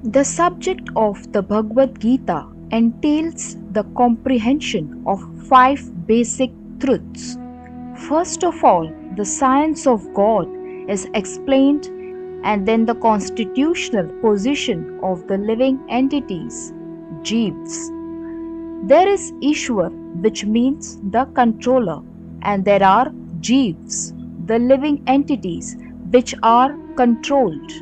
The subject of the Bhagavad Gita entails the comprehension of five basic truths. First of all, the science of God is explained, and then the constitutional position of the living entities, Jeevs. There is Ishwar, which means the controller, and there are Jeevs, the living entities, which are controlled.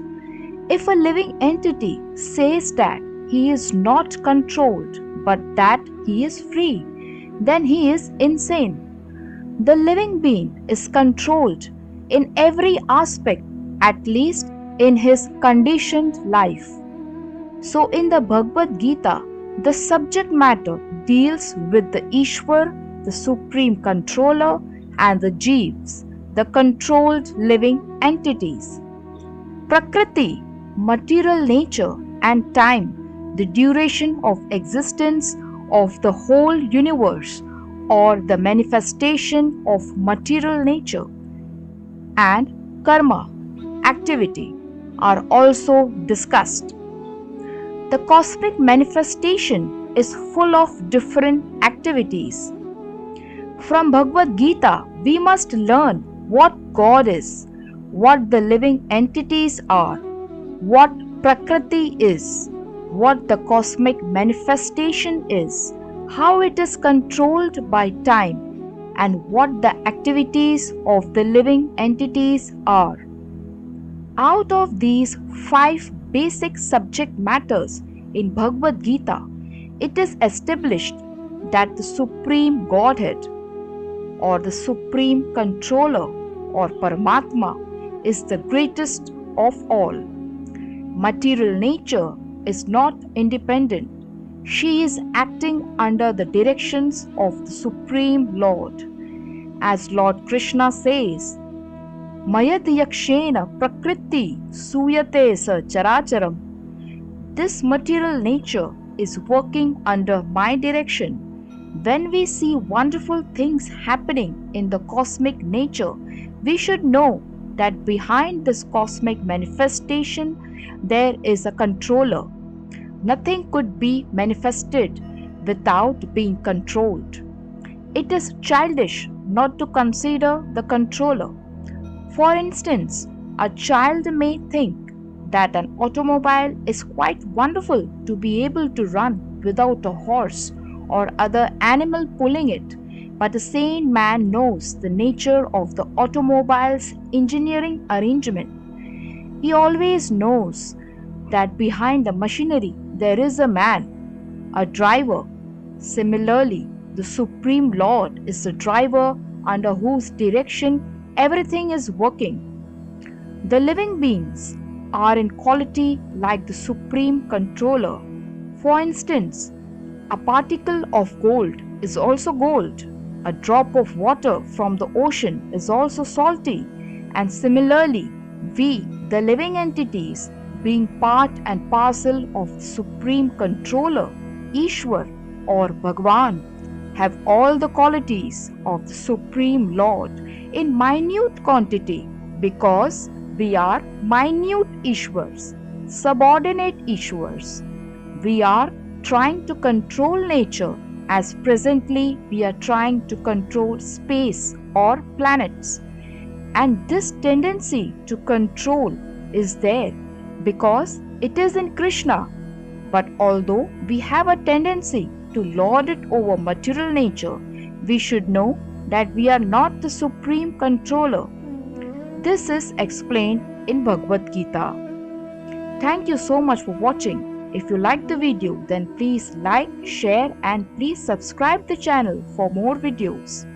If a living entity says that he is not controlled but that he is free, then he is insane. The living being is controlled in every aspect, at least in his conditioned life. So, in the Bhagavad Gita, the subject matter deals with the Ishwar, the supreme controller, and the Jeevs, the controlled living entities. Prakriti, material nature, and time, the duration of existence of the whole universe, or the manifestation of material nature, and karma, activity, are also discussed. The cosmic manifestation is full of different activities. From Bhagavad Gita, we must learn what God is, what the living entities are, what Prakriti is, what the cosmic manifestation is, how it is controlled by time, and what the activities of the living entities are. Out of these five basic subject matters in Bhagavad Gita, it is established that the Supreme Godhead, or the Supreme Controller, or Paramatma, is the greatest of all. Material nature is not independent. She is acting under the directions of the Supreme Lord. As Lord Krishna says, Mayati yakshena prakriti suyate sa characharam. This material nature is working under my direction. When we see wonderful things happening in the cosmic nature, we should know that behind this cosmic manifestation there is a controller. Nothing could be manifested without being controlled. It is childish not to consider the controller. For instance, a child may think that an automobile is quite wonderful to be able to run without a horse or other animal pulling it, but a sane man knows the nature of the automobile's engineering arrangement. He always knows that behind the machinery there is a man, a driver. Similarly, the Supreme Lord is the driver under whose direction everything is working. The living beings are in quality like the Supreme Controller. For instance, a particle of gold is also gold. A drop of water from the ocean is also salty. And similarly, we, the living entities, being part and parcel of the Supreme Controller, Ishwar or Bhagwan, have all the qualities of the Supreme Lord in minute quantity, because we are minute Ishwars, subordinate Ishwars. We are trying to control nature as presently we are trying to control space or planets. And this tendency to control is there because it is in Krishna. But although we have a tendency to lord it over material nature, we should know that we are not the supreme controller. This is explained in Bhagavad Gita. Thank you so much for watching. If you liked the video, then please like, share and please subscribe the channel for more videos.